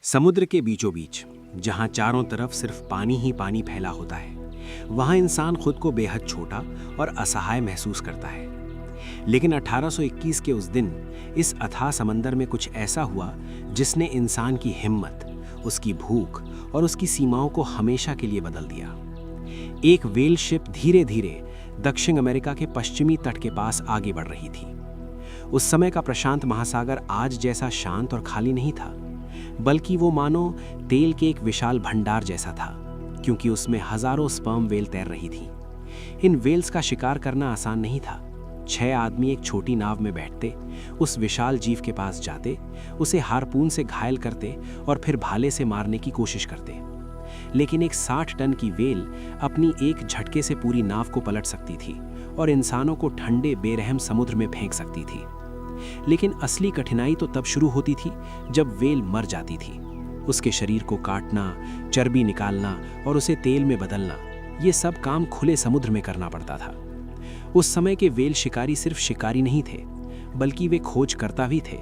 समुद्र के बीचों बीच, जहां चारों तरफ सिर्फ पानी ही पानी फैला होता है, वहां इंसान खुद को बेहद छोटा और असहाय महसूस करता है। लेकिन 1821 के उस दिन इस अथाह समंदर में कुछ ऐसा हुआ जिसने इंसान की हिम्मत, उसकी भूख और उसकी सीमाओं को हमेशा के लिए बदल दिया। एक व्हेल शिप धीरे धीरे दक्षिण अमेरिका के पश्चिमी तट के पास आगे बढ़ रही थी। उस समय का प्रशांत महासागर आज जैसा शांत और खाली नहीं था, बल्कि वो मानो तेल के एक विशाल भंडार जैसा था, क्योंकि उसमें हजारों स्पर्म व्हेल तैर रही थी। इन व्हेल्स का शिकार करना आसान नहीं था। 6 आदमी एक छोटी नाव में बैठते, उस विशाल जीव के पास जाते, उसे हार्पून से घायल करते और फिर भाले से मारने की कोशिश करते। लेकिन एक 60 टन की व्हेल अपनी एक झटके से पूरी नाव को पलट सकती थी और इंसानों को ठंडे बेरहम समुद्र में फेंक सकती थी। लेकिन असली कठिनाई तो तब शुरू होती थी जब व्हेल मर जाती थी। उसके शरीर को काटना, चर्बी निकालना और उसे तेल में बदलना, ये सब काम खुले समुद्र में करना पड़ता था। उस समय के व्हेल शिकारी सिर्फ शिकारी नहीं थे, बल्कि वे खोजकर्ता भी थे,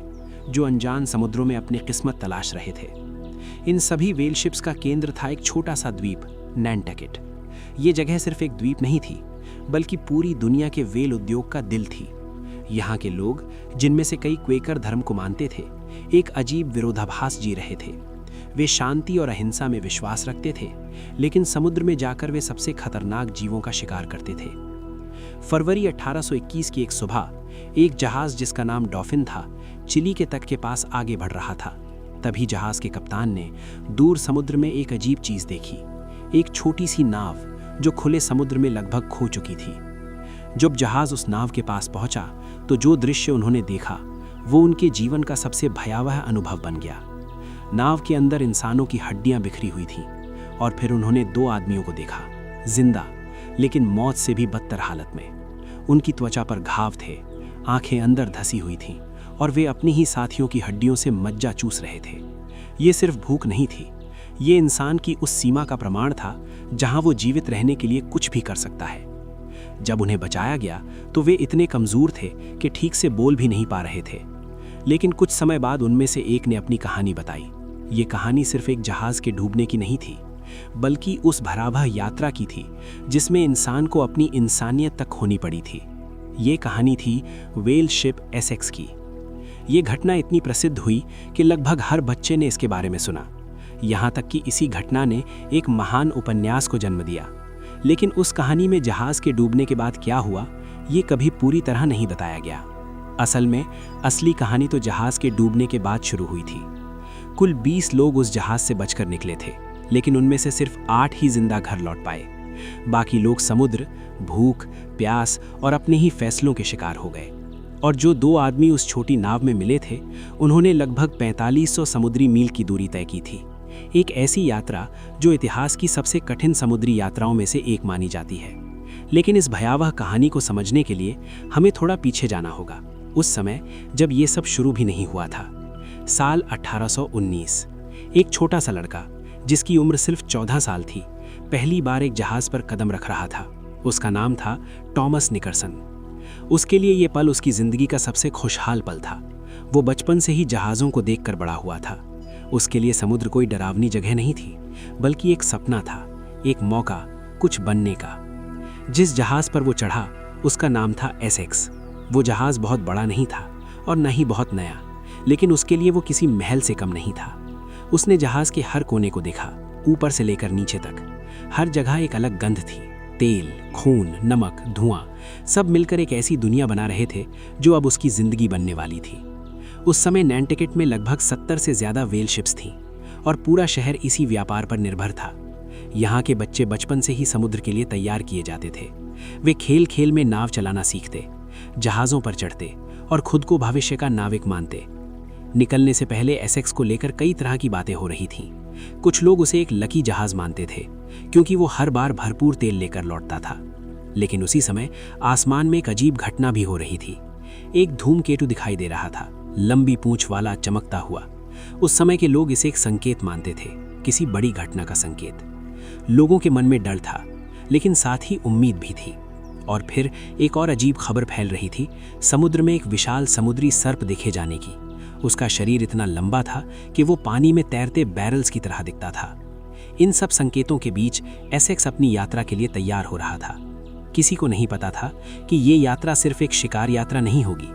जो अनजान समुद्रों में अपनी किस्मत तलाश रहे थे। इन सभी व्हेल शिप्स का केंद्र था एक छोटा सा द्वीप, नैंटकेट। ये जगह सिर्फ एक द्वीप नहीं थी, बल्कि पूरी दुनिया के व्हेल उद्योग का दिल थी। यहाँ के लोग, जिनमें से कई क्वेकर धर्म को मानते थे, एक अजीब विरोधाभास जी रहे थे। वे शांति और अहिंसा में विश्वास रखते थे, लेकिन समुद्र में जाकर वे सबसे खतरनाक जीवों का शिकार करते थे। फरवरी 1821 की एक सुबह, एक जहाज जिसका नाम डॉल्फिन था, चिली के तट के पास आगे बढ़ रहा था। तभी जहाज के कप्तान ने दूर समुद्र में एक अजीब चीज देखी, एक छोटी सी नाव जो खुले समुद्र में लगभग खो चुकी थी। जब जहाज उस नाव के पास पहुंचा, तो जो दृश्य उन्होंने देखा वो उनके जीवन का सबसे भयावह अनुभव बन गया। नाव के अंदर इंसानों की हड्डियां बिखरी हुई थीं, और फिर उन्होंने 2 आदमियों को देखा, जिंदा लेकिन मौत से भी बदतर हालत में। उनकी त्वचा पर घाव थे, आंखें अंदर धसी हुई थीं, और वे अपनी ही साथियों की हड्डियों से मज्जा चूस रहे थे। ये सिर्फ भूख नहीं थी, ये इंसान की उस सीमा का प्रमाण था जहां वो जीवित रहने के लिए कुछ भी कर सकता है। जब उन्हें बचाया गया तो वे इतने कमजोर थे कि ठीक से बोल भी नहीं पा रहे थे। लेकिन कुछ समय बाद उनमें से एक ने अपनी कहानी बताई। ये कहानी सिर्फ एक जहाज के डूबने की नहीं थी, बल्कि उस भयावह यात्रा की थी जिसमें इंसान को अपनी इंसानियत तक खोनी पड़ी थी। ये कहानी थी व्हेल शिप एसेक्स की। ये घटना इतनी प्रसिद्ध हुई कि लगभग हर बच्चे ने इसके बारे में सुना। यहाँ तक कि इसी घटना ने एक महान उपन्यास को जन्म दिया। लेकिन उस कहानी में जहाज के डूबने के बाद क्या हुआ, ये कभी पूरी तरह नहीं बताया गया। असल में असली कहानी तो जहाज के डूबने के बाद शुरू हुई थी। कुल 20 लोग उस जहाज से बचकर निकले थे, लेकिन उनमें से सिर्फ 8 ही जिंदा घर लौट पाए। बाकी लोग समुद्र, भूख, प्यास और अपने ही फैसलों के शिकार हो गए। और जो 2 आदमी उस छोटी नाव में मिले थे, उन्होंने लगभग 4500 समुद्री मील की दूरी तय की थी। एक ऐसी यात्रा जो इतिहास की सबसे कठिन समुद्री यात्राओं में से एक मानी जाती है। लेकिन इस भयावह कहानी को समझने के लिए हमें थोड़ा पीछे जाना होगा, उस समय जब ये सब शुरू भी नहीं हुआ था। साल 1819। एक छोटा सा लड़का, जिसकी उम्र सिर्फ 14 साल थी, पहली बार एक जहाज पर कदम रख रहा था। उसका नाम था टॉमस निकर्सन। उसके लिए ये पल उसकी जिंदगी का सबसे खुशहाल पल था। वो बचपन से ही जहाज़ों को देखकर बड़ा हुआ था। उसके लिए समुद्र कोई डरावनी जगह नहीं थी, बल्कि एक सपना था, एक मौका, कुछ बनने का। जिस जहाज पर वो चढ़ा, उसका नाम था एसेक्स। वो जहाज बहुत बड़ा नहीं था और न ही बहुत नया, लेकिन उसके लिए वो किसी महल से कम नहीं था। उसने जहाज के हर कोने को देखा, ऊपर से लेकर नीचे तक। हर जगह एक अलग गंध थी। तेल, खून, नमक, धुआं, सब मिलकर एक ऐसी दुनिया बना रहे थे जो अब उसकी जिंदगी बनने वाली थी। उस समय नैंटकेट में लगभग 70 से ज्यादा व्हेल शिप्स थीं, और पूरा शहर इसी व्यापार पर निर्भर था। यहाँ के बच्चे बचपन से ही समुद्र के लिए तैयार किए जाते थे। वे खेल खेल में नाव चलाना सीखते, जहाज़ों पर चढ़ते और खुद को भविष्य का नाविक मानते। निकलने से पहले एसेक्स को लेकर कई तरह की बातें हो रही थीं। कुछ लोग उसे एक लकी जहाज मानते थे, क्योंकि वो हर बार भरपूर तेल लेकर लौटता था। लेकिन उसी समय आसमान में एक अजीब घटना भी हो रही थी। एक धूमकेतु दिखाई दे रहा था, लंबी पूंछ वाला, चमकता हुआ। उस समय के लोग इसे एक संकेत मानते थे, किसी बड़ी घटना का संकेत। लोगों के मन में डर था, लेकिन साथ ही उम्मीद भी थी। और फिर एक और अजीब खबर फैल रही थी, समुद्र में एक विशाल समुद्री सर्प देखे जाने की। उसका शरीर इतना लंबा था कि वो पानी में तैरते बैरल्स की तरह दिखता था। इन सब संकेतों के बीच एसेक्स अपनी यात्रा के लिए तैयार हो रहा था। किसी को नहीं पता था कि ये यात्रा सिर्फ एक शिकार यात्रा नहीं होगी।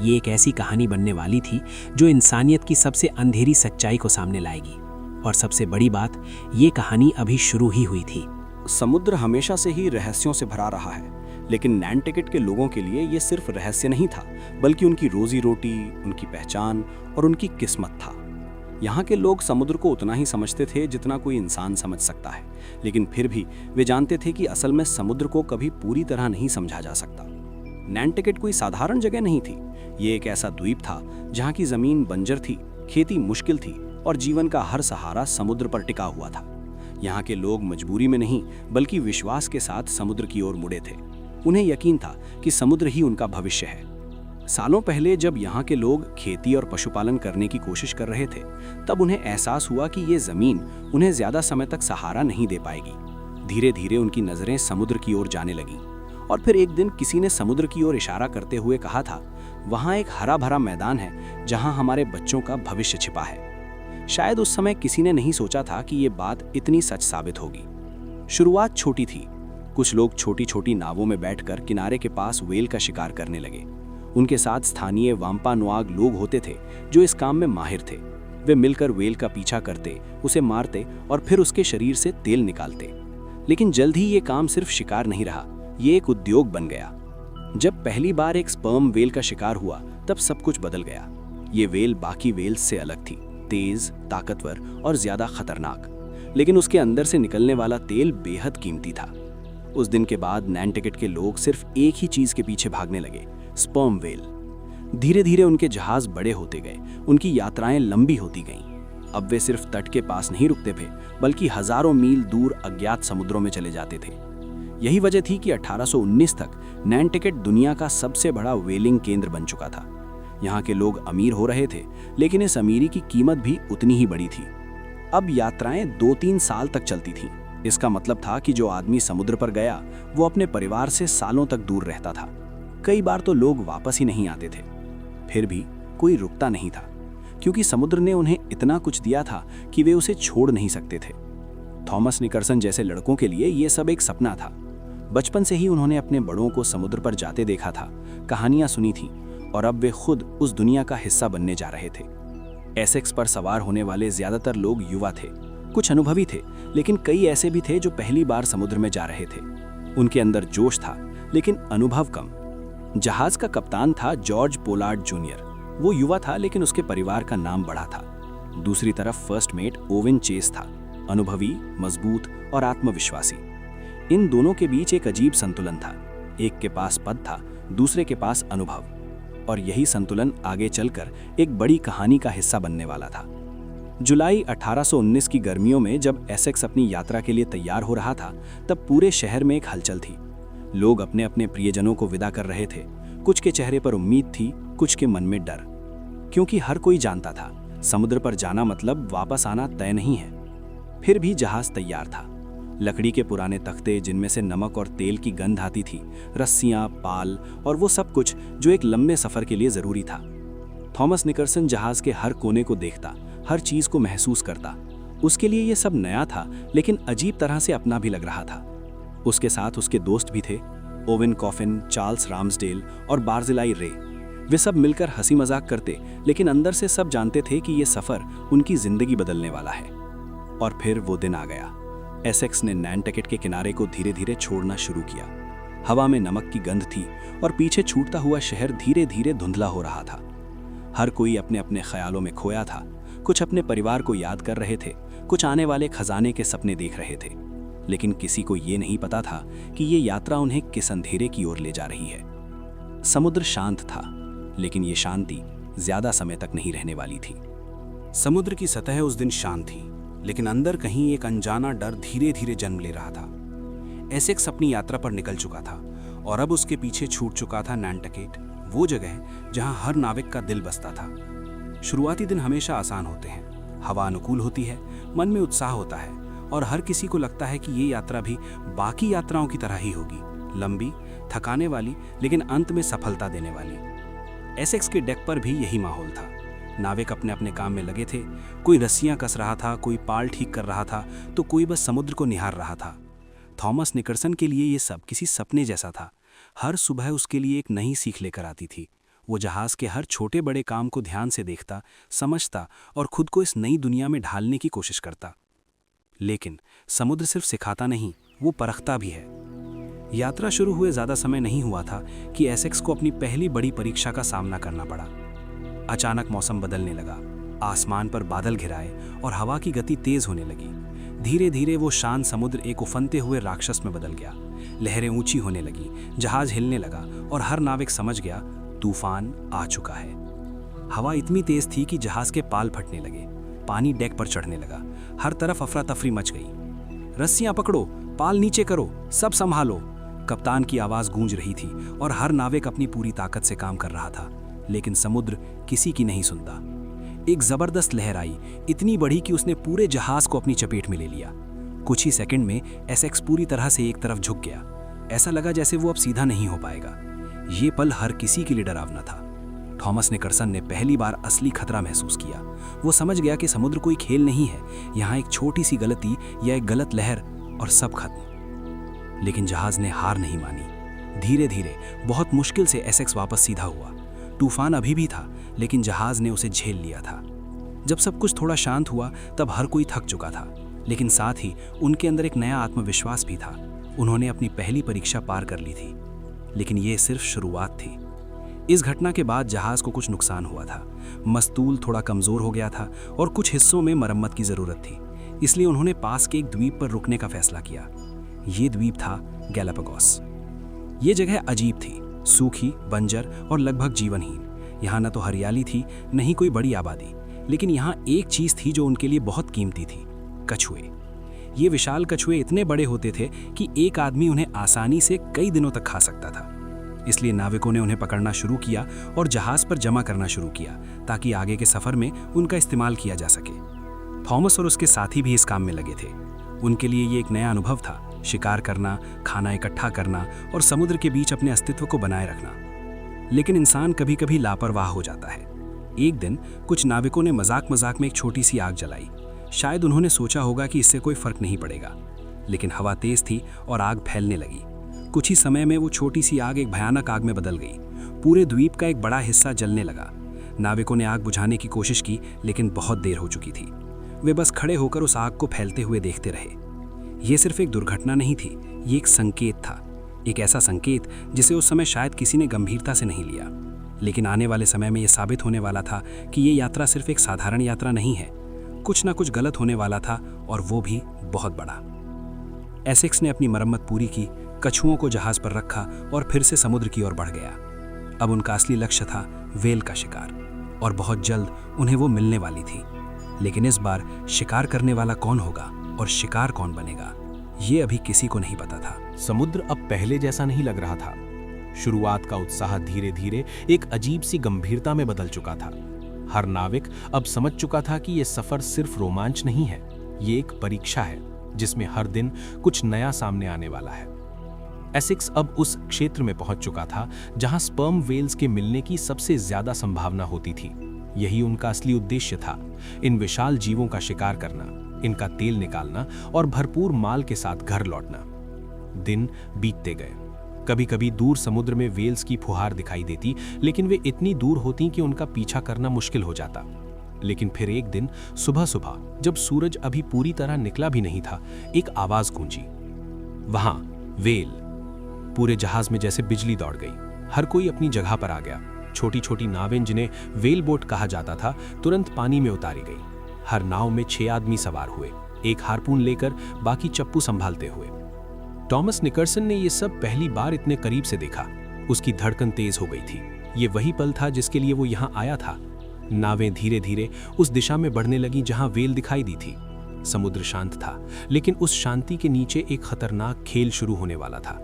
ये एक ऐसी कहानी बनने वाली थी जो इंसानियत की सबसे अंधेरी सच्चाई को सामने लाएगी। और सबसे बड़ी बात, ये कहानी अभी शुरू ही हुई थी। समुद्र हमेशा से ही रहस्यों से भरा रहा है, लेकिन नैंटकेट के लोगों के लिए ये सिर्फ रहस्य नहीं था, बल्कि उनकी रोजी रोटी, उनकी पहचान और उनकी किस्मत था। यहाँ के लोग समुद्र को उतना ही समझते थे जितना कोई इंसान समझ सकता है, लेकिन फिर भी वे जानते थे कि असल में समुद्र को कभी पूरी तरह नहीं समझा जा सकता। नैंटकेट कोई साधारण जगह नहीं थी। ये एक ऐसा द्वीप था जहाँ की जमीन बंजर थी, खेती मुश्किल थी और जीवन का हर सहारा समुद्र पर टिका हुआ था। यहाँ के लोग मजबूरी में नहीं, बल्कि विश्वास के साथ समुद्र की ओर मुड़े थे। उन्हें यकीन था कि समुद्र ही उनका भविष्य है। सालों पहले जब यहाँ के लोग खेती और पशुपालन करने की कोशिश कर रहे थे, तब उन्हें एहसास हुआ कि ये जमीन उन्हें ज्यादा समय तक सहारा नहीं दे पाएगी। धीरे धीरे उनकी नजरें समुद्र की ओर जाने लगीं और फिर एक दिन किसी ने समुद्र की ओर इशारा करते हुए कहा था, वहाँ एक हरा भरा मैदान है जहाँ हमारे बच्चों का भविष्य छिपा है। शायद उस समय किसी ने नहीं सोचा था कि ये बात इतनी सच साबित होगी। शुरुआत छोटी थी। कुछ लोग छोटी छोटी नावों में बैठकर किनारे के पास व्हेल का शिकार करने लगे। उनके साथ स्थानीय वाम्पानुआग लोग होते थे जो इस काम में माहिर थे। वे मिलकर व्हेल का पीछा करते, उसे मारते और फिर उसके शरीर से तेल निकालते। लेकिन जल्द ही ये काम सिर्फ शिकार नहीं रहा, ये एक उद्योग बन गया। जब पहली बार एक स्पर्म व्हेल का शिकार हुआ, तब सब कुछ बदल गया। ये व्हेल बाकी व्हेल्स से अलग थी, तेज, ताकतवर और ज्यादा खतरनाक। लेकिन उसके अंदर से निकलने वाला तेल बेहद कीमती था। उस दिन के बाद नैंटकेट के लोग सिर्फ एक ही चीज के पीछे भागने लगे, स्पर्म व्हेल। धीरे धीरे उनके जहाज बड़े होते गए, उनकी यात्राएं लंबी होती गईं। अब वे सिर्फ तट के पास नहीं रुकते थे, बल्कि हजारों मील दूर अज्ञात समुद्रों में चले जाते थे। यही वजह थी कि 1819 तक नैंटकेट दुनिया का सबसे बड़ा व्हेलिंग केंद्र बन चुका था। यहाँ के लोग अमीर हो रहे थे, लेकिन इस अमीरी की कीमत भी उतनी ही बड़ी थी। अब यात्राएं 2-3 साल तक चलती थीं। इसका मतलब था कि जो आदमी समुद्र पर गया, वो अपने परिवार से सालों तक दूर रहता था। कई बार तो लोग वापस ही नहीं आते थे। फिर भी कोई रुकता नहीं था, क्योंकि समुद्र ने उन्हें इतना कुछ दिया था कि वे उसे छोड़ नहीं सकते थे। थॉमस निकर्सन जैसे लड़कों के लिए ये सब एक सपना था। बचपन से ही उन्होंने अपने बड़ों को समुद्र पर जाते देखा था, कहानियां सुनी थी और अब वे खुद उस दुनिया का हिस्सा बनने जा रहे थे। एसेक्स पर सवार होने वाले ज्यादातर लोग युवा थे। कुछ अनुभवी थे, लेकिन कई ऐसे भी थे जो पहली बार समुद्र में जा रहे थे। उनके अंदर जोश था, लेकिन अनुभव कम। जहाज का कप्तान था जॉर्ज पोलार्ड जूनियर। वो युवा था, लेकिन उसके परिवार का नाम बड़ा था। दूसरी तरफ फर्स्ट मेट ओवेन चेस था, अनुभवी, मजबूत और आत्मविश्वासी। इन दोनों के बीच एक अजीब संतुलन था। एक के पास पद था, दूसरे के पास अनुभव, और यही संतुलन आगे चलकर एक बड़ी कहानी का हिस्सा बनने वाला था। जुलाई 1819 की गर्मियों में जब एसेक्स अपनी यात्रा के लिए तैयार हो रहा था, तब पूरे शहर में एक हलचल थी। लोग अपने अपने प्रियजनों को विदा कर रहे थे। कुछ के चेहरे पर उम्मीद थी, कुछ के मन में डर, क्योंकि हर कोई जानता था समुद्र पर जाना मतलब वापस आना तय नहीं है। फिर भी जहाज तैयार था। लकड़ी के पुराने तख्ते जिनमें से नमक और तेल की गंध आती थी, रस्सियां, पाल और वो सब कुछ जो एक लंबे सफर के लिए जरूरी था। थॉमस निकर्सन जहाज के हर कोने को देखता, हर चीज को महसूस करता। उसके लिए ये सब नया था, लेकिन अजीब तरह से अपना भी लग रहा था। उसके साथ उसके दोस्त भी थे, ओवेन कॉफिन, चार्ल्स राम्सडेल और बार्जिलाई रे। वे सब मिलकर हंसी मजाक करते, लेकिन अंदर से सब जानते थे कि ये सफर उनकी जिंदगी बदलने वाला है। और फिर वो दिन आ गया। एसेक्स ने नैंटकेट के किनारे को धीरे धीरे छोड़ना शुरू किया। हवा में नमक की गंध थी और पीछे छूटता हुआ शहर धीरे धीरे धुंधला हो रहा था। हर कोई अपने अपने ख्यालों में खोया था। कुछ अपने परिवार को याद कर रहे थे, कुछ आने वाले खजाने के सपने देख रहे थे। लेकिन किसी को ये नहीं पता था कि ये यात्रा उन्हें किस अंधेरे की ओर ले जा रही है। समुद्र शांत था, लेकिन ये शांति ज्यादा समय तक नहीं रहने वाली थी। समुद्र की सतह उस दिन शांत थी, लेकिन अंदर कहीं एक अनजाना डर धीरे धीरे जन्म ले रहा था। एसेक्स अपनी यात्रा पर निकल चुका था और अब उसके पीछे छूट चुका था नैंटकेट, वो जगह जहां हर नाविक का दिल बसता था। शुरुआती दिन हमेशा आसान होते हैं, हवा अनुकूल होती है, मन में उत्साह होता है और हर किसी को लगता है कि ये यात्रा भी बाकी यात्राओं की तरह ही होगी, लंबी, थकाने वाली, लेकिन अंत में सफलता देने वाली। एसेक्स के डेक पर भी यही माहौल था। नाविक अपने अपने काम में लगे थे। कोई रस्सियां कस रहा था, कोई पाल ठीक कर रहा था, तो कोई बस समुद्र को निहार रहा था। थॉमस निकलसन के लिए ये सब किसी सपने जैसा था। हर सुबह उसके लिए एक नई सीख लेकर आती थी। वो जहाज के हर छोटे बड़े काम को ध्यान से देखता, समझता और खुद को इस नई दुनिया में ढालने की कोशिश करता। लेकिन समुद्र सिर्फ सिखाता नहीं, वो परखता भी है। यात्रा शुरू हुए ज्यादा समय नहीं हुआ था कि एसेक्स को अपनी पहली बड़ी परीक्षा का सामना करना पड़ा। अचानक मौसम बदलने लगा, आसमान पर बादल घिराए और हवा की गति तेज होने लगी। धीरे धीरे वो शांत समुद्र एक उफनते हुए राक्षस में बदल गया। लहरें ऊंची होने लगी, जहाज हिलने लगा और हर नाविक समझ गया तूफान आ चुका है। हवा इतनी तेज थी कि जहाज के पाल फटने लगे, पानी डेक पर चढ़ने लगा, हर तरफ अफरा तफरी मच गई। रस्सियां पकड़ो, पाल नीचे करो, सब संभालो, कप्तान की आवाज गूंज रही थी और हर नाविक अपनी पूरी ताकत से काम कर रहा था। लेकिन समुद्र किसी की नहीं सुनता। एक जबरदस्त लहर आई, इतनी बड़ी कि उसने पूरे जहाज को अपनी चपेट में ले लिया। कुछ ही सेकंड में एसेक्स पूरी तरह से एक तरफ झुक गया। ऐसा लगा जैसे वो अब सीधा नहीं हो पाएगा। ये पल हर किसी के लिए डरावना था। थॉमस निकलसन ने पहली बार असली खतरा महसूस किया। वो समझ गया कि समुद्र कोई खेल नहीं है, यहाँ एक छोटी सी गलती या एक गलत लहर और सब खत्म। लेकिन जहाज ने हार नहीं मानी। धीरे धीरे बहुत मुश्किल से एसेक्स वापस सीधा हुआ। तूफान अभी भी था, लेकिन जहाज ने उसे झेल लिया था। जब सब कुछ थोड़ा शांत हुआ तब हर कोई थक चुका था, लेकिन साथ ही उनके अंदर एक नया आत्मविश्वास भी था। उन्होंने अपनी पहली परीक्षा पार कर ली थी, लेकिन ये सिर्फ शुरुआत थी। इस घटना के बाद जहाज को कुछ नुकसान हुआ था। मस्तूल थोड़ा कमजोर हो गया था और कुछ हिस्सों में मरम्मत की जरूरत थी। इसलिए उन्होंने पास के एक द्वीप पर रुकने का फैसला किया। ये द्वीप था गैलापागोस। ये जगह अजीब थी, सूखी, बंजर और लगभग जीवनहीन। यहाँ न तो हरियाली थी, न ही कोई बड़ी आबादी, लेकिन यहाँ एक चीज थी जो उनके लिए बहुत कीमती थी, कछुए। ये विशाल कछुए इतने बड़े होते थे कि एक आदमी उन्हें आसानी से कई दिनों तक खा सकता था। इसलिए नाविकों ने उन्हें पकड़ना शुरू किया और जहाज पर जमा करना शुरू किया, ताकि आगे के सफर में उनका इस्तेमाल किया जा सके। थॉमस और उसके साथी भी इस काम में लगे थे। उनके लिए ये एक नया अनुभव था, शिकार करना, खाना इकट्ठा करना और समुद्र के बीच अपने अस्तित्व को बनाए रखना। लेकिन इंसान कभी कभी लापरवाह हो जाता है। एक दिन कुछ नाविकों ने मजाक मजाक में एक छोटी सी आग जलाई। शायद उन्होंने सोचा होगा कि इससे कोई फर्क नहीं पड़ेगा, लेकिन हवा तेज थी और आग फैलने लगी। कुछ ही समय में वो छोटी सी आग एक भयानक आग में बदल गई। पूरे द्वीप का एक बड़ा हिस्सा जलने लगा। नाविकों ने आग बुझाने की कोशिश की, लेकिन बहुत देर हो चुकी थी। वे बस खड़े होकर उस आग को फैलते हुए देखते रहे। ये सिर्फ एक दुर्घटना नहीं थी, ये एक संकेत था, एक ऐसा संकेत जिसे उस समय शायद किसी ने गंभीरता से नहीं लिया। लेकिन आने वाले समय में यह साबित होने वाला था कि ये यात्रा सिर्फ एक साधारण यात्रा नहीं है। कुछ ना कुछ गलत होने वाला था, और वो भी बहुत बड़ा। एसेक्स ने अपनी मरम्मत पूरी की, कछुओं को जहाज पर रखा और फिर से समुद्र की ओर बढ़ गया। अब उनका असली लक्ष्य था व्हेल का शिकार, और बहुत जल्द उन्हें वो मिलने वाली थी। लेकिन इस बार शिकार करने वाला कौन होगा और शिकार कौन बनेगा, ये अभी किसी को नहीं पता था। समुद्र अब पहले जैसा नहीं लग रहा था। शुरुआत का उत्साह धीरे धीरे एक अजीब सी गंभीरता में बदल चुका था। हर नाविक अब समझ चुका था कि यह सफर सिर्फ रोमांच नहीं है, ये एक परीक्षा है जिसमें हर दिन कुछ नया सामने आने वाला है। एसेक्स अब उस क्षेत्र में पहुंच चुका था जहां स्पर्म व्हेल्स के मिलने की सबसे ज्यादा संभावना होती थी। यही उनका असली उद्देश्य था, इन विशाल जीवों का शिकार करना, इनका तेल निकालना और भरपूर माल के साथ घर लौटना। दिन बीतते गए। कभी कभी दूर समुद्र में व्हेल्स की फुहार दिखाई देती, लेकिन वे इतनी दूर होती कि उनका पीछा करना मुश्किल हो जाता। लेकिन फिर एक दिन सुबह सुबह, जब सूरज अभी पूरी तरह निकला भी नहीं था, एक आवाज गूंजी, वहां व्हेल। पूरे जहाज में जैसे बिजली दौड़ गई। हर कोई अपनी जगह पर आ गया। छोटी छोटी नावें, जिन्हें व्हेल बोट कहा जाता था, तुरंत पानी में उतारी गई। हर नाव में 6 आदमी सवार हुए, एक हार्पून लेकर, बाकी चप्पू संभालते हुए। थॉमस निकलसन ने यह सब पहली बार इतने करीब से देखा। उसकी धड़कन तेज हो गई थी। ये वही पल था जिसके लिए वो यहाँ आया था। नावें धीरे धीरे उस दिशा में बढ़ने लगी जहां व्हेल दिखाई दी थी। समुद्र शांत था, लेकिन उस शांति के नीचे एक खतरनाक खेल शुरू होने वाला था।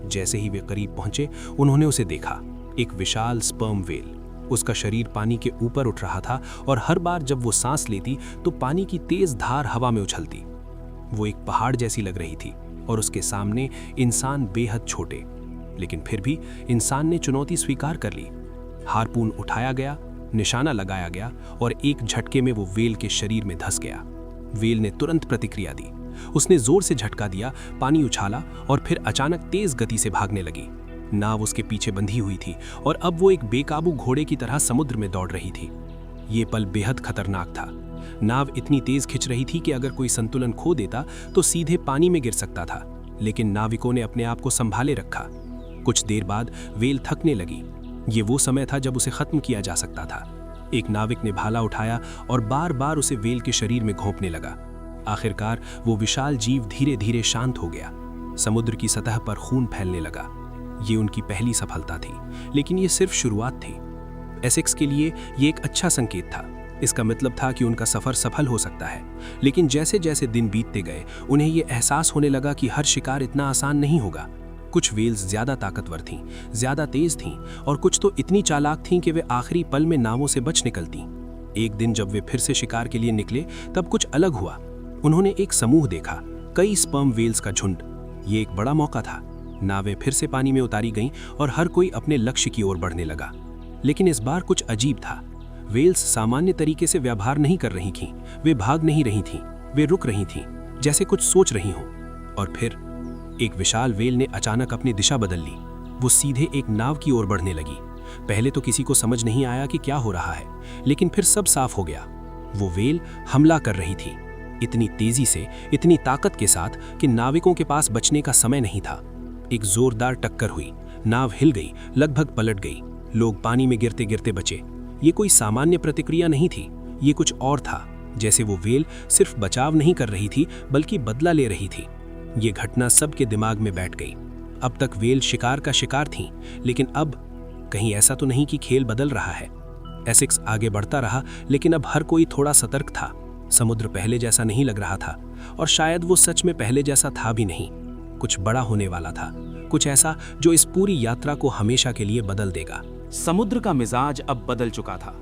जैसे ही वे करीब पहुंचे, उन्होंने उसे देखा, एक विशाल स्पर्म व्हेल। उसका शरीर पानी के ऊपर उठ रहा था और हर बार जब वो सांस लेती तो पानी की तेज धार हवा में उछलती। वो एक पहाड़ जैसी लग रही थी और उसके सामने इंसान बेहद छोटे। लेकिन फिर भी इंसान ने चुनौती स्वीकार कर ली। हार्पून उठाया गया, निशाना लगाया गया और एक झटके में वो वेल के शरीर में धंस गया। वेल ने तुरंत प्रतिक्रिया दी। उसने जोर से झटका दिया, पानी उछाला और फिर अचानक तेज गति से भागने लगी। नाव उसके पीछे बंधी हुई थी और अब वो एक बेकाबू घोड़े की तरह समुद्र में दौड़ रही थी। ये पल बेहद खतरनाक था। नाव इतनी तेज खिंच रही थी कि अगर कोई संतुलन खो देता तो सीधे पानी में गिर सकता था, लेकिन नाविकों ने अपने आप को संभाले रखा। कुछ देर बाद वेल थकने लगी। ये वो समय था जब उसे खत्म किया जा सकता था। एक नाविक ने भाला उठाया और बार बार उसे वेल के शरीर में घोंपने लगा। आखिरकार वो विशाल जीव धीरे धीरे शांत हो गया। समुद्र की सतह पर खून फैलने लगा। ये उनकी पहली सफलता थी, लेकिन ये सिर्फ शुरुआत थी। एसेक्स के लिए ये एक अच्छा संकेत था। इसका मतलब था कि उनका सफर सफल हो सकता है। लेकिन जैसे जैसे दिन बीतते गए, उन्हें ये एहसास होने लगा कि हर शिकार इतना आसान नहीं होगा। कुछ वेल्स ज्यादा ताकतवर थीं, ज्यादा तेज थीं और कुछ तो इतनी चालाक थीं कि वे आखिरी पल में नावों से बच निकलतीं। एक दिन जब वे फिर से शिकार के लिए निकले, तब कुछ अलग हुआ। उन्होंने एक समूह देखा, कई स्पर्म वेल्स का झुंड। ये एक बड़ा मौका था। नावें फिर से पानी में उतारी गईं और हर कोई अपने लक्ष्य की ओर बढ़ने लगा। लेकिन इस बार कुछ अजीब था। वेल्स सामान्य तरीके से व्यवहार नहीं कर रही थीं। वे भाग नहीं रही थीं, वे रुक रही थीं, जैसे कुछ सोच रही हों। और फिर एक विशाल वेल ने अचानक अपनी दिशा बदल ली। वो सीधे एक नाव की ओर बढ़ने लगी। पहले तो किसी को समझ नहीं आया कि क्या हो रहा है, लेकिन फिर सब साफ हो गया। वो वेल हमला कर रही थी, इतनी तेजी से, इतनी ताकत के साथ कि नाविकों के पास बचने का समय नहीं था। एक जोरदार टक्कर हुई, नाव हिल गई, लगभग पलट गई। लोग पानी में गिरते गिरते बचे। ये कोई सामान्य प्रतिक्रिया नहीं थी, ये कुछ और था। जैसे वो वेल सिर्फ बचाव नहीं कर रही थी, बल्कि बदला ले रही थी। ये घटना सबके दिमाग में बैठ गई। अब तक वेल शिकार का शिकार थीं, लेकिन अब कहीं ऐसा तो नहीं कि खेल बदल रहा है। एसेक्स आगे बढ़ता रहा, लेकिन अब हर कोई थोड़ा सतर्क था। समुद्र पहले जैसा नहीं लग रहा था, और शायद वो सच में पहले जैसा था भी नहीं। कुछ बड़ा होने वाला था, कुछ ऐसा जो इस पूरी यात्रा को हमेशा के लिए बदल देगा। समुद्र का मिजाज अब बदल चुका था।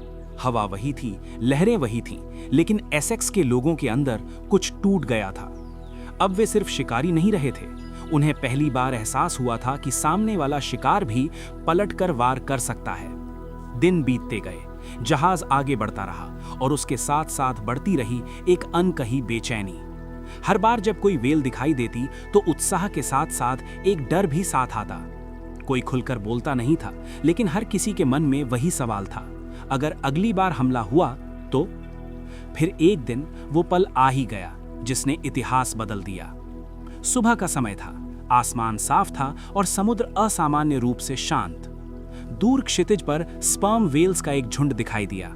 हवा वही थी, लहरें वही थीं, लेकिन एसेक्स के लोगों के अंदर कुछ टूट गया था। अब वे सिर्फ शिकारी नहीं रहे थे। उन्हें पहली बार एहसास हुआ था कि सामने वाला शिकार भी पलटकर वार कर सकता है। दिन बीतते गए, जहाज आगे बढ़ता रहा और उसके साथ साथ बढ़ती रही एक अनकही बेचैनी। हर बार जब कोई वेल दिखाई देती तो उत्साह के साथ साथ एक डर भी साथ आता। कोई खुलकर बोलता नहीं था, लेकिन हर किसी के मन में वही सवाल था, अगर अगली बार हमला हुआ तो? फिर एक दिन वो पल आ ही गया जिसने इतिहास बदल दिया। सुबह का समय था, आसमान साफ था और समुद्र असामान्य रूप से शांत। दूर क्षितिज पर स्पर्म वेल्स का एक झुंड दिखाई दिया।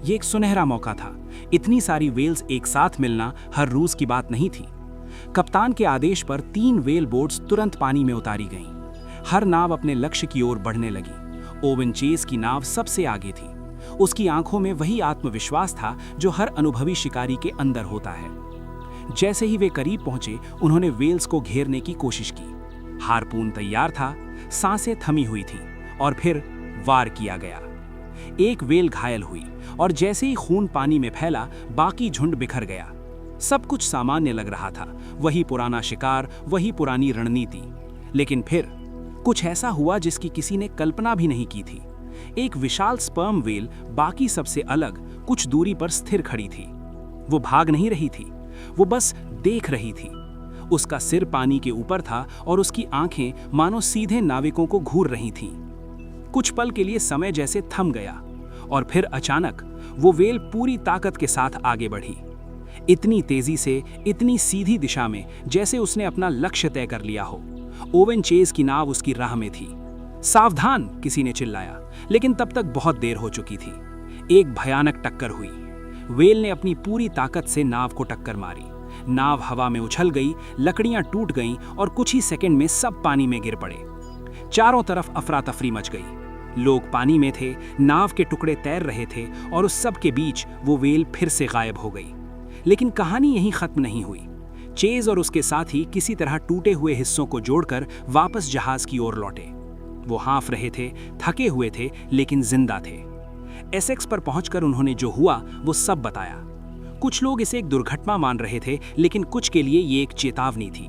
ये एक सुनहरा मौका था। इतनी सारी वेल्स एक साथ मिलना हर रोज की बात नहीं थी। कप्तान के आदेश पर 3 वेल बोट्स तुरंत पानी में उतारी गईं। हर नाव अपने लक्ष्य की ओर बढ़ने लगी। ओवेन चेज की नाव सबसे आगे थी। उसकी आंखों में वही आत्मविश्वास था जो हर अनुभवी शिकारी के अंदर होता है। जैसे ही वे करीब पहुंचे, उन्होंने वेल्स को घेरने की कोशिश की। हारपून तैयार था, सांसें थमी हुई थीं और फिर वार किया गया। एक वेल घायल हुई और जैसे ही खून पानी में फैला, बाकी झुंड बिखर गया। सब कुछ सामान्य लग रहा था, वही पुराना शिकार, वही पुरानी रणनीति। लेकिन फिर कुछ ऐसा हुआ जिसकी किसी ने कल्पना भी नहीं की थी। एक विशाल स्पर्म वेल बाकी सबसे अलग कुछ दूरी पर स्थिर खड़ी थी। वो भाग नहीं रही थी, वो बस देख रही थी। उसका सिर पानी के ऊपर था और उसकी आंखें मानो सीधे नाविकों को घूर रही थीं। कुछ पल के लिए समय जैसे थम गया और फिर अचानक वो वेल पूरी ताकत के साथ आगे बढ़ी। इतनी तेजी से, इतनी सीधी दिशा में, जैसे उसने अपना लक्ष्य तय कर लिया हो। ओवेन चेज की नाव उसकी राह में थी। सावधान, किसी ने चिल्लाया, लेकिन तब तक बहुत देर हो चुकी थी। एक भयानक टक्कर हुई। वेल ने अपनी पूरी ताकत से नाव को टक्कर मारी। नाव हवा में उछल गई, लकड़ियां टूट गईं और कुछ ही सेकंड में सब पानी में गिर पड़े। चारों तरफ अफरा तफरी मच गई। लोग पानी में थे, नाव के टुकड़े तैर रहे थे और उस सब के बीच वो वेल फिर से गायब हो गई। लेकिन कहानी यहीं खत्म नहीं हुई। चेज और उसके साथी किसी तरह टूटे हुए हिस्सों को जोड़कर वापस जहाज की ओर लौटे। वो हाँफ रहे थे, थके हुए थे, लेकिन जिंदा थे। एसेक्स पर पहुंचकर उन्होंने जो हुआ वो सब बताया। कुछ लोग इसे एक दुर्घटना मान रहे थे, लेकिन कुछ के लिए ये एक चेतावनी थी।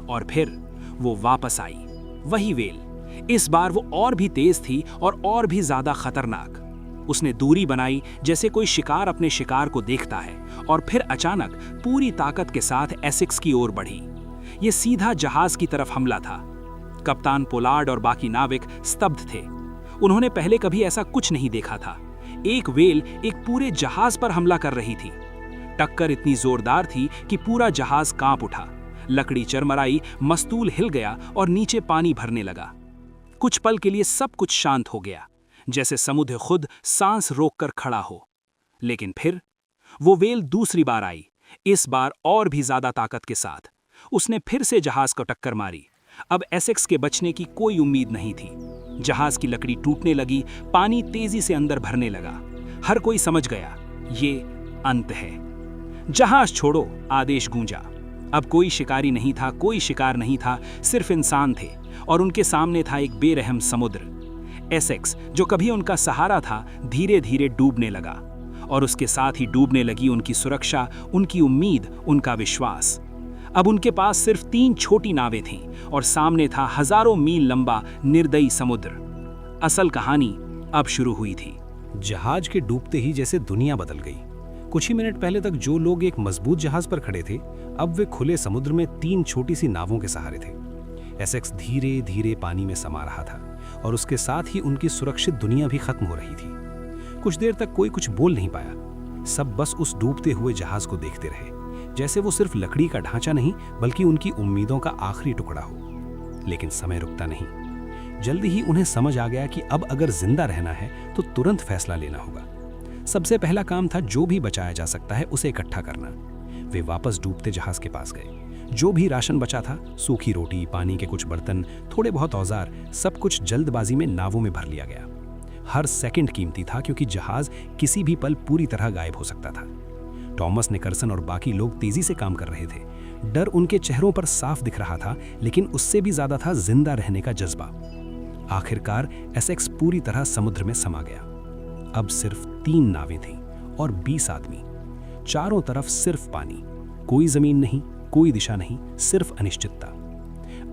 और फिर वो वापस आई, वही वेल। इस बार वो और भी तेज थी और भी ज्यादा खतरनाक। उसने दूरी बनाई जैसे कोई शिकार अपने शिकार को देखता है और फिर अचानक पूरी ताकत के साथ एसेक्स की ओर बढ़ी। ये सीधा जहाज की तरफ हमला था। कप्तान पोलार्ड और बाकी नाविक स्तब्ध थे। उन्होंने पहले कभी ऐसा कुछ नहीं देखा था। एक व्हेल एक पूरे जहाज पर हमला कर रही थी। टक्कर इतनी जोरदार थी कि पूरा जहाज कांप उठा। लकड़ी चरमराई, मस्तूल हिल गया और नीचे पानी भरने लगा। कुछ पल के लिए सब कुछ शांत हो गया, जैसे समुद्र खुद सांस रोककर खड़ा हो। लेकिन फिर वो व्हेल दूसरी बार आई, इस बार और भी ज्यादा ताकत के साथ। उसने फिर से जहाज को टक्कर मारी। अब एसेक्स के बचने की कोई उम्मीद नहीं थी। जहाज की लकड़ी टूटने लगी, पानी तेजी से अंदर भरने लगा। हर कोई समझ गया, ये अंत है। जहाज छोड़ो, आदेश गूंजा। अब कोई शिकारी नहीं था, कोई शिकार नहीं था, सिर्फ इंसान थे और उनके सामने था एक बेरहम समुद्र। एसेक्स, जो कभी उनका सहारा था, धीरे धीरे डूबने लगा और उसके साथ ही डूबने लगी उनकी सुरक्षा, उनकी उम्मीद, उनका विश्वास। अब उनके पास सिर्फ 3 छोटी नावें थीं और सामने था हजारों मील लंबा निर्दयी समुद्र। असल कहानी अब शुरू हुई थी। जहाज के डूबते ही जैसे दुनिया बदल गई। कुछ ही मिनट पहले तक जो लोग एक मजबूत जहाज पर खड़े थे, अब वे खुले समुद्र में 3 छोटी सी नावों के सहारे थे। एसेक्स धीरे धीरे पानी में समा रहा था और उसके साथ ही उनकी सुरक्षित दुनिया भी खत्म हो रही थी। कुछ देर तक कोई कुछ बोल नहीं पाया। सब बस उस डूबते हुए जहाज को देखते रहे, जैसे वो सिर्फ लकड़ी का ढांचा नहीं बल्कि उनकी उम्मीदों का आखिरी टुकड़ा हो। लेकिन समय रुकता नहीं। जल्दी ही उन्हें समझ आ गया कि अब अगर जिंदा रहना है तो तुरंत फैसला लेना होगा। सबसे पहला काम था जो भी बचाया जा सकता है उसे इकट्ठा करना। वे वापस डूबते जहाज के पास गए। जो भी राशन बचा था, सूखी रोटी, पानी के कुछ बर्तन, थोड़े बहुत औजार, सब कुछ जल्दबाजी में नावों में भर लिया गया। हर सेकंड कीमती था क्योंकि जहाज किसी भी पल पूरी तरह गायब हो सकता था। टॉमस निकर्सन और बाकी लोग तेजी से काम कर रहे थे। डर उनके चेहरों पर साफ दिख रहा था, लेकिन उससे भी ज्यादा था जिंदा रहने का जज्बा। आखिरकार एसेक्स पूरी तरह समुद्र में समा गया। अब सिर्फ 3 नावें थीं और 20 आदमी। चारों तरफ सिर्फ पानी, कोई जमीन नहीं, कोई दिशा नहीं, सिर्फ अनिश्चितता।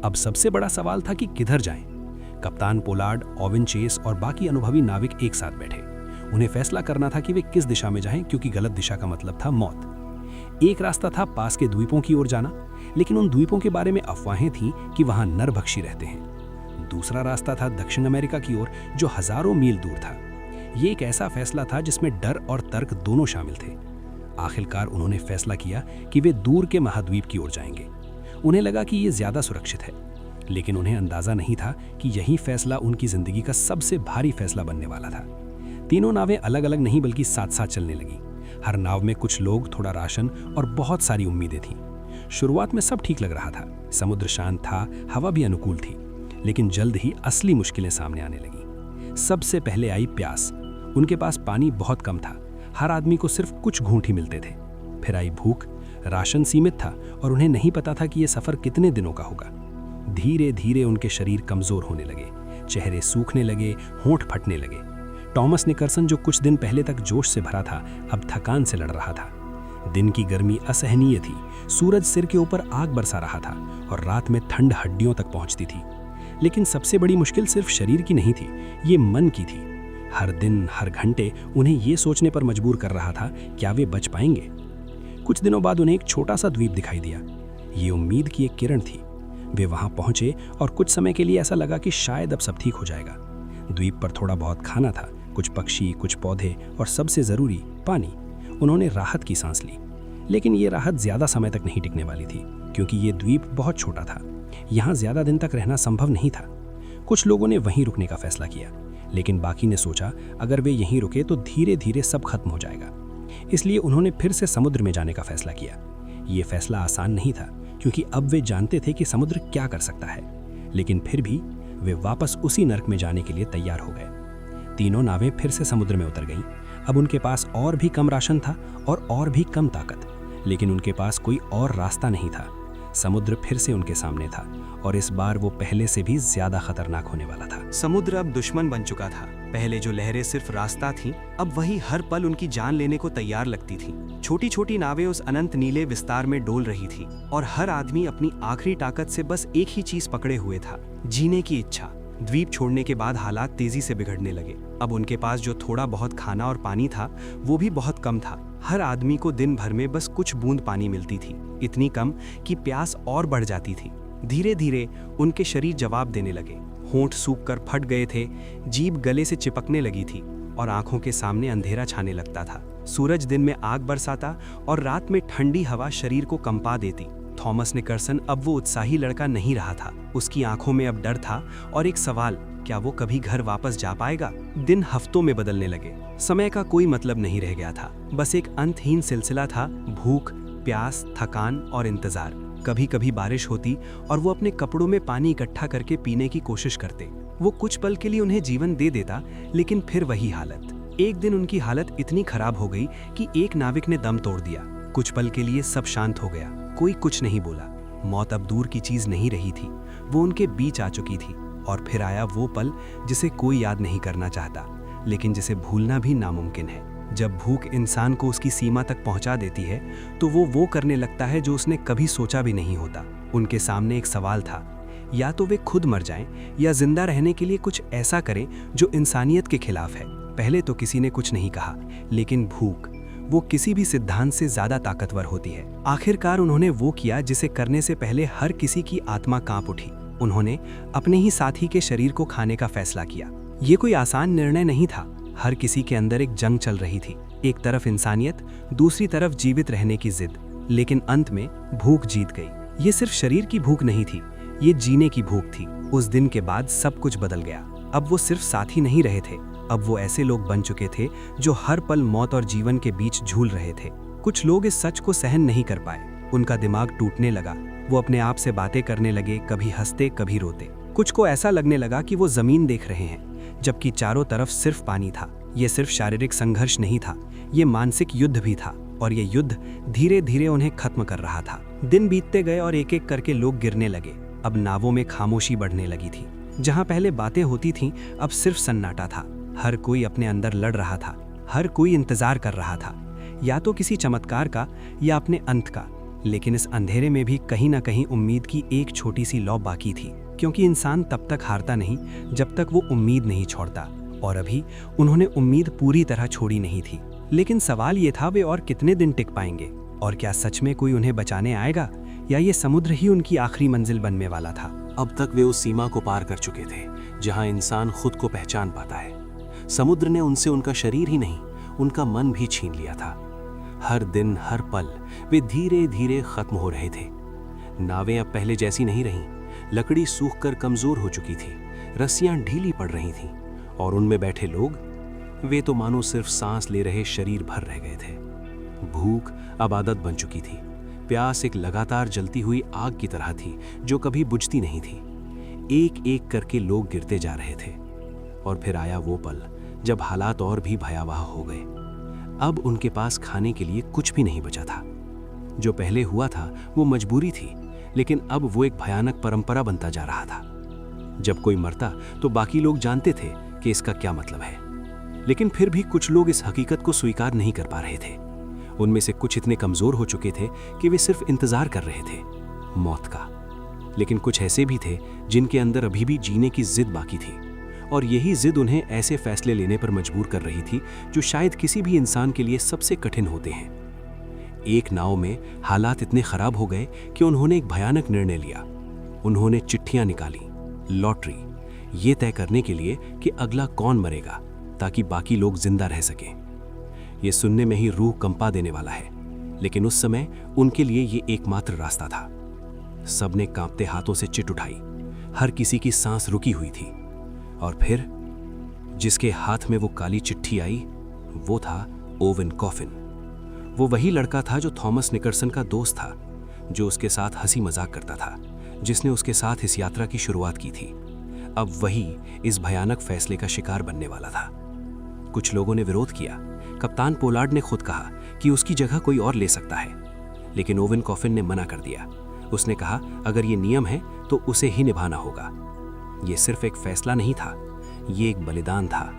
अब सबसे बड़ा सवाल था कि किधर जाएं। कप्तान पोलार्ड, ओवेन चेस और बाकी अनुभवी नाविक एक साथ बैठे। उन्हें फैसला करना था कि वे किस दिशा में जाएं, क्योंकि गलत दिशा का मतलब था मौत। एक रास्ता था पास के द्वीपों की ओर जाना, लेकिन उन द्वीपों के बारे में अफवाहें थीं कि वहां नरभक्षी रहते हैं। दूसरा रास्ता था दक्षिण अमेरिका की ओर, जो हजारों मील दूर था। ये एक ऐसा फैसला था जिसमें डर और तर्क दोनों शामिल थे। आखिरकार उन्होंने फैसला किया कि वे दूर के महाद्वीप की ओर जाएंगे। उन्हें लगा कि ये ज्यादा सुरक्षित है, लेकिन उन्हें अंदाजा नहीं था कि यही फैसला उनकी जिंदगी का सबसे भारी फैसला बनने वाला था। तीनों नावें अलग अलग नहीं बल्कि साथ साथ चलने लगीं। हर नाव में कुछ लोग, थोड़ा राशन और बहुत सारी उम्मीदें थीं। शुरुआत में सब ठीक लग रहा था। समुद्र शांत था, हवा भी अनुकूल थी, लेकिन जल्द ही असली मुश्किलें सामने आने लगीं। सबसे पहले आई प्यास। उनके पास पानी बहुत कम था, हर आदमी को सिर्फ कुछ घूंट ही मिलते थे। फिर आई भूख। राशन सीमित था और उन्हें नहीं पता था कि यह सफर कितने दिनों का होगा। धीरे धीरे उनके शरीर कमजोर होने लगे, चेहरे सूखने लगे, होंठ फटने लगे। टॉमस निकर्सन, जो कुछ दिन पहले तक जोश से भरा था, अब थकान से लड़ रहा था। दिन की गर्मी असहनीय थी, सूरज सिर के ऊपर आग बरसा रहा था और रात में ठंड हड्डियों तक पहुंचती थी। लेकिन सबसे बड़ी मुश्किल सिर्फ शरीर की नहीं थी, ये मन की थी। हर दिन, हर घंटे उन्हें ये सोचने पर मजबूर कर रहा था, क्या वे बच पाएंगे। कुछ दिनों बाद उन्हें एक छोटा सा द्वीप दिखाई दिया। ये उम्मीद की एक किरण थी। वे वहां पहुंचे और कुछ समय के लिए ऐसा लगा कि शायद अब सब ठीक हो जाएगा। द्वीप पर थोड़ा बहुत खाना था, कुछ पक्षी, कुछ पौधे और सबसे जरूरी पानी। उन्होंने राहत की सांस ली, लेकिन ये राहत ज्यादा समय तक नहीं टिकने वाली थी, क्योंकि ये द्वीप बहुत छोटा था। यहाँ ज्यादा दिन तक रहना संभव नहीं था। कुछ लोगों ने वहीं रुकने का फैसला किया, लेकिन बाकी ने सोचा अगर वे यहीं रुके तो धीरे धीरे सब खत्म हो जाएगा। इसलिए उन्होंने फिर से समुद्र में जाने का फैसला किया। ये फैसला आसान नहीं था, क्योंकि अब वे जानते थे कि समुद्र क्या कर सकता है, लेकिन फिर भी वे वापस उसी नर्क में जाने के लिए तैयार हो गए। तीनों नावें फिर से समुद्र में उतर गईं। अब उनके पास और भी कम राशन था और भी कम ताकत, लेकिन उनके पास कोई और रास्ता नहीं था। समुद्र फिर से उनके सामने था और इस बार वो पहले से भी ज्यादा खतरनाक होने वाला था। समुद्र अब दुश्मन बन चुका था। पहले जो लहरें सिर्फ रास्ता थीं, अब वही हर पल उनकी जान लेने को तैयार लगती थीं। छोटी छोटी नावें उस अनंत नीले विस्तार में डोल रही थी और हर आदमी अपनी आखिरी ताकत से बस एक ही चीज पकड़े हुए था, जीने की इच्छा। द्वीप छोड़ने के बाद हालात तेजी से बिगड़ने लगे। अब उनके पास जो थोड़ा बहुत खाना और पानी था वो भी बहुत कम था। हर आदमी को दिन भर में बस कुछ बूंद पानी मिलती थी, इतनी कम कि प्यास और बढ़ जाती थी। धीरे धीरे उनके शरीर जवाब देने लगे। होंठ सूख कर फट गए थे, जीभ गले से चिपकने लगी थी और आंखों के सामने अंधेरा छाने लगता था। सूरज दिन में आग बरसाता और रात में ठंडी हवा शरीर को कंपा देती। थॉमस निकर्सन अब वो उत्साही लड़का नहीं रहा था। उसकी आंखों में अब डर था और एक सवाल, क्या वो कभी घर वापस जा पाएगा? दिन हफ्तों में बदलने लगे। समय का कोई मतलब नहीं रह गया था। बस एक अंतहीन सिलसिला था, भूख, प्यास, थकान और इंतजार। कभी कभी बारिश होती और वो अपने कपड़ों में पानी इकट्ठा करके पीने की कोशिश करते। वो कुछ पल के लिए उन्हें जीवन दे देता, लेकिन फिर वही हालत। एक दिन उनकी हालत इतनी खराब हो गई कि एक नाविक ने दम तोड़ दिया। कुछ पल के लिए सब शांत हो गया, कोई कुछ नहीं बोला। मौत अब दूर की चीज नहीं रही थी, वो उनके बीच आ चुकी थी। और फिर आया वो पल जिसे कोई याद नहीं करना चाहता, लेकिन जिसे भूलना भी नामुमकिन है। जब भूख इंसान को उसकी सीमा तक पहुंचा देती है तो वो करने लगता है जो उसने कभी सोचा भी नहीं होता। उनके सामने एक सवाल था, या तो वे खुद मर जाएं या जिंदा रहने के लिए कुछ ऐसा करें जो इंसानियत के खिलाफ है। पहले तो किसी ने कुछ नहीं कहा, लेकिन भूख, वो किसी भी सिद्धांत से ज्यादा ताकतवर होती है। आखिरकार उन्होंने वो किया जिसे करने से पहले हर किसी की आत्मा कांप उठी। उन्होंने अपने ही साथी के शरीर को खाने का फैसला किया। ये कोई आसान निर्णय नहीं था। हर किसी के अंदर एक जंग चल रही थी, एक तरफ इंसानियत, दूसरी तरफ जीवित रहने की जिद। लेकिन अंत में भूख जीत गई। ये सिर्फ शरीर की भूख नहीं थी, ये जीने की भूख थी। उस दिन के बाद सब कुछ बदल गया। अब वो सिर्फ साथी नहीं रहे थे, अब वो ऐसे लोग बन चुके थे जो हर पल मौत और जीवन के बीच झूल रहे थे। कुछ लोग इस सच को सहन नहीं कर पाए, उनका दिमाग टूटने लगा। वो अपने आप से बातें करने लगे, कभी हंसते कभी रोते। कुछ को ऐसा लगने लगा कि वो जमीन देख रहे हैं, जबकि चारों तरफ सिर्फ पानी था। ये सिर्फ शारीरिक संघर्ष नहीं था, ये मानसिक युद्ध भी था, और ये युद्ध धीरे धीरे उन्हें खत्म कर रहा था। दिन बीतते गए और एक एक करके लोग गिरने लगे। अब नावों में खामोशी बढ़ने लगी थी। जहां पहले बातें होती थीं, अब सिर्फ सन्नाटा था। हर कोई अपने अंदर लड़ रहा था, हर कोई इंतजार कर रहा था, या तो किसी चमत्कार का या अपने अंत का। लेकिन इस अंधेरे में भी कहीं ना कहीं उम्मीद की एक छोटी सी लौ बाकी थी, क्योंकि इंसान तब तक हारता नहीं जब तक वो उम्मीद नहीं छोड़ता। और अभी उन्होंने उम्मीद पूरी तरह छोड़ी नहीं थी। लेकिन सवाल ये था, वे और कितने दिन टिक पाएंगे? और क्या सच में कोई उन्हें बचाने आएगा, या ये समुद्र ही उनकी आखिरी मंजिल बनने वाला था? अब तक वे उस सीमा को पार कर चुके थे जहां इंसान खुद को पहचान पाता है। समुद्र ने उनसे उनका शरीर ही नहीं, उनका मन भी छीन लिया था। हर दिन, हर पल वे धीरे धीरे खत्म हो रहे थे। नावें अब पहले जैसी नहीं रहीं। लकड़ी सूखकर कमजोर हो चुकी थी, रस्सियां ढीली पड़ रही थीं, और उनमें बैठे लोग, वे तो मानो सिर्फ सांस ले रहे शरीर भर रह गए थे। भूख अब आदत बन चुकी थी। प्यास एक लगातार जलती हुई आग की तरह थी जो कभी बुझती नहीं थी। एक एक करके लोग गिरते जा रहे थे। और फिर आया वो पल जब हालात और भी भयावह हो गए। अब उनके पास खाने के लिए कुछ भी नहीं बचा था। जो पहले हुआ था वो मजबूरी थी, लेकिन अब वो एक भयानक परंपरा बनता जा रहा था। जब कोई मरता तो बाकी लोग जानते थे कि इसका क्या मतलब है, लेकिन फिर भी कुछ लोग इस हकीकत को स्वीकार नहीं कर पा रहे थे। उनमें से कुछ इतने कमजोर हो चुके थे कि वे सिर्फ इंतजार कर रहे थे मौत का। लेकिन कुछ ऐसे भी थे जिनके अंदर अभी भी जीने की जिद बाकी थी, और यही जिद उन्हें ऐसे फैसले लेने पर मजबूर कर रही थी जो शायद किसी भी इंसान के लिए सबसे कठिन होते हैं। एक नाव में हालात इतने खराब हो गए कि उन्होंने एक भयानक निर्णय लिया। उन्होंने चिट्ठियां निकाली, लॉटरी, ये तय करने के लिए कि अगला कौन मरेगा, ताकि बाकी लोग जिंदा रह सकें। ये सुनने में ही रूह कंपा देने वाला है, लेकिन उस समय उनके लिए ये एकमात्र रास्ता था। सबने कांपते हाथों से चिट उठाई, हर किसी की सांस रुकी हुई थी। और फिर जिसके हाथ में वो काली चिट्ठी आई, वो था ओवेन कॉफिन। वो वही लड़का था जो थॉमस निकर्सन का दोस्त था, जो उसके साथ हंसी मजाक करता था, जिसने उसके साथ इस यात्रा की शुरुआत की थी। अब वही इस भयानक फैसले का शिकार बनने वाला था। कुछ लोगों ने विरोध किया। कप्तान पोलार्ड ने खुद कहा कि उसकी जगह कोई और ले सकता है, लेकिन ओवेन कॉफिन ने मना कर दिया। उसने कहा, अगर ये नियम है तो उसे ही निभाना होगा। ये सिर्फ एक फैसला नहीं था, ये एक बलिदान था।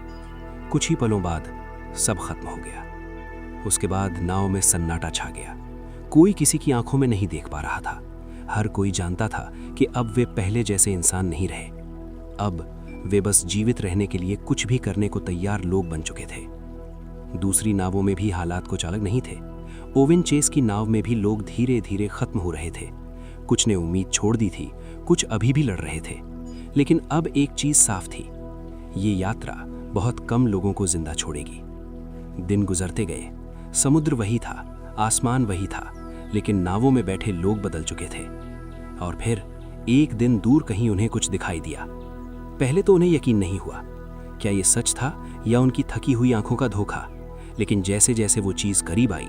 कुछ ही पलों बाद सब खत्म हो गया। उसके बाद नाव में सन्नाटा छा गया। कोई किसी की आंखों में नहीं देख पा रहा था। हर कोई जानता था कि अब वे पहले जैसे इंसान नहीं रहे। अब वे बस जीवित रहने के लिए कुछ भी करने को तैयार लोग बन चुके थे। दूसरी नावों में भी हालात कुछ अलग नहीं थे। ओवेन चेस की नाव में भी लोग धीरे धीरे खत्म हो रहे थे। कुछ ने उम्मीद छोड़ दी थी, कुछ अभी भी लड़ रहे थे। लेकिन अब एक चीज साफ थी, ये यात्रा बहुत कम लोगों को जिंदा छोड़ेगी। दिन गुजरते गए, समुद्र वही था, आसमान वही था, लेकिन नावों में बैठे लोग बदल चुके थे। और फिर एक दिन दूर कहीं उन्हें कुछ दिखाई दिया। पहले तो उन्हें यकीन नहीं हुआ, क्या ये सच था या उनकी थकी हुई आंखों का धोखा। लेकिन जैसे जैसे वो चीज करीब आई,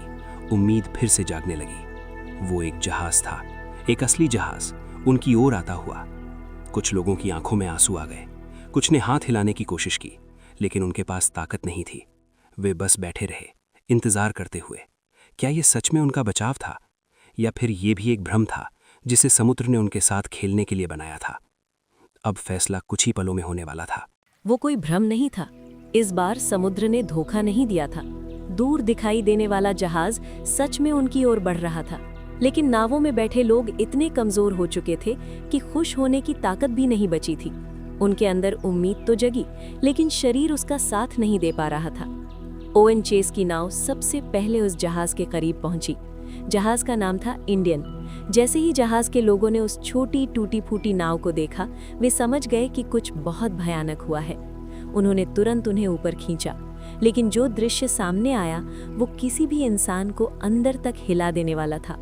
उम्मीद फिर से जागने लगी। वो एक जहाज था, एक असली जहाज, उनकी ओर आता हुआ। कुछ लोगों की आंखों में आंसू आ गए, कुछ ने हाथ हिलाने की कोशिश की, लेकिन उनके पास ताकत नहीं थी। वे बस बैठे रहे, इंतजार करते हुए। क्या ये सच में उनका बचाव था, या फिर ये भी एक भ्रम था जिसे समुद्र ने उनके साथ खेलने के लिए बनाया था। अब फैसला कुछ ही पलों में होने वाला था। वो कोई भ्रम नहीं था। इस बार समुद्र ने धोखा नहीं दिया था। दूर दिखाई देने वाला जहाज सच में उनकी ओर बढ़ रहा था। लेकिन नावों में बैठे लोग इतने कमजोर हो चुके थे कि खुश होने की ताकत भी नहीं बची थी। उनके अंदर उम्मीद तो जगी, लेकिन शरीर उसका साथ नहीं दे पा रहा था। ओवेन चेस की नाव सबसे पहले उस जहाज के करीब पहुंची। जहाज का नाम था इंडियन। जैसे ही जहाज के लोगों ने उस छोटी टूटी फूटी नाव को देखा, वे समझ गए कि कुछ बहुत भयानक हुआ है। उन्होंने तुरंत उन्हें ऊपर खींचा, लेकिन जो दृश्य सामने आया वो किसी भी इंसान को अंदर तक हिला देने वाला था।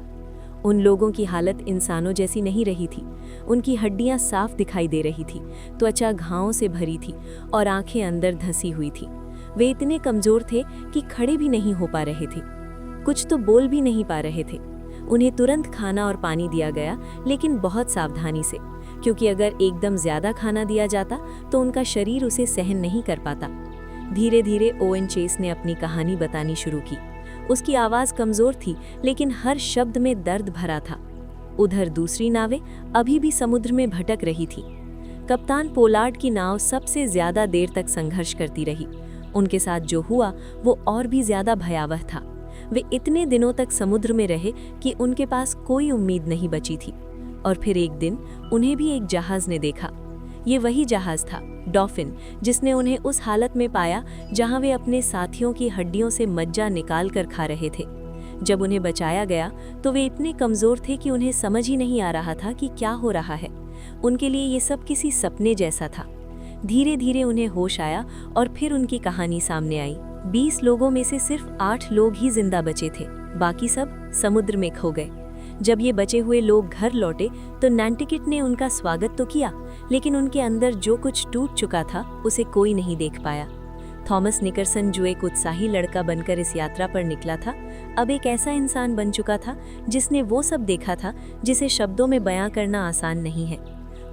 उन लोगों की हालत इंसानों जैसी नहीं रही थी। उनकी हड्डियां साफ दिखाई दे रही थी, त्वचा घावों से भरी थी और आंखें अंदर धंसी हुई थी। वे इतने कमजोर थे कि खड़े भी नहीं हो पा रहे थे, कुछ तो बोल भी नहीं पा रहे थे। उन्हें तुरंत खाना और पानी दिया गया, लेकिन बहुत सावधानी से, क्योंकि अगर एकदम ज्यादा खाना दिया जाता तो उनका शरीर उसे सहन नहीं कर पाता। धीरे धीरे ओवेन चेस ने अपनी कहानी बतानी शुरू की। उसकी आवाज कमजोर थी, लेकिन हर शब्द में दर्द भरा था। उधर दूसरी नावें अभी भी समुद्र में भटक रही थी। कप्तान पोलार्ड की नाव सबसे ज्यादा देर तक संघर्ष करती रही। उनके साथ जो हुआ वो और भी ज्यादा भयावह था। वे इतने दिनों तक समुद्र में रहे कि उनके पास कोई उम्मीद नहीं बची थी। और फिर एक दिन उन्हें भी एक जहाज ने देखा। ये वही जहाज था, डॉल्फिन, जिसने उन्हें उस हालत में पाया जहां वे अपने साथियों की हड्डियों से मज्जा निकाल कर खा रहे थे। जब उन्हें बचाया गया तो वे इतने कमजोर थे कि उन्हें समझ ही नहीं आ रहा था कि क्या हो रहा है। उनके लिए ये सब किसी सपने जैसा था। धीरे धीरे उन्हें होश आया और फिर उनकी कहानी सामने आई। 20 लोगों में से सिर्फ 8 लोग ही जिंदा बचे थे, बाकी सब समुद्र में खो गए। जब ये बचे हुए लोग घर लौटे तो नैंटिकेट ने उनका स्वागत तो किया, लेकिन उनके अंदर जो कुछ टूट चुका था उसे कोई नहीं देख पाया। थॉमस निकरसन, जो एक उत्साही लड़का बनकर इस यात्रा पर निकला था, अब एक ऐसा इंसान बन चुका था जिसने वो सब देखा था जिसे शब्दों में बयां करना आसान नहीं है।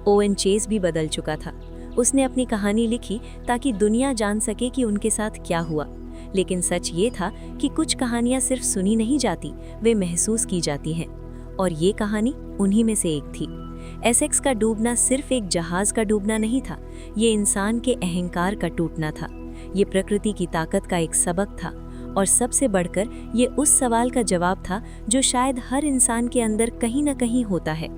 ओवेन चेस भी बदल चुका था। उसने अपनी कहानी लिखी ताकि दुनिया जान सके कि उनके साथ क्या हुआ। लेकिन सच ये था कि कुछ कहानियां सिर्फ सुनी नहीं जाती, वे महसूस की जाती हैं। और ये कहानी उन्हीं में से एक थी। एसेक्स का डूबना सिर्फ एक जहाज का डूबना नहीं था, ये इंसान के अहंकार का टूटना था। ये प्रकृति की ताकत का एक सबक था, और सबसे बढ़कर ये उस सवाल का जवाब था जो शायद हर इंसान के अंदर कहीं ना कहीं होता है।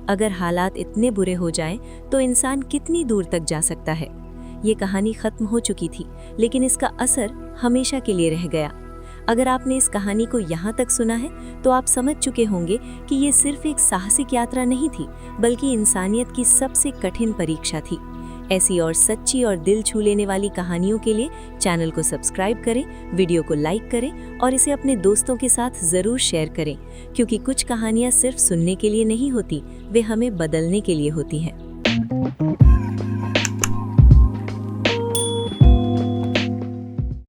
अगर हालात इतने बुरे हो जाएं, तो इंसान कितनी दूर तक जा सकता है। ये कहानी खत्म हो चुकी थी, लेकिन इसका असर हमेशा के लिए रह गया। अगर आपने इस कहानी को यहाँ तक सुना है तो आप समझ चुके होंगे कि ये सिर्फ एक साहसिक यात्रा नहीं थी, बल्कि इंसानियत की सबसे कठिन परीक्षा थी। ऐसी और सच्ची और दिल छू लेने वाली कहानियों के लिए चैनल को सब्सक्राइब करें, वीडियो को लाइक करें और इसे अपने दोस्तों के साथ ज़रूर शेयर करें, क्योंकि कुछ कहानियाँ सिर्फ सुनने के लिए नहीं होती, वे हमें बदलने के लिए होती हैं।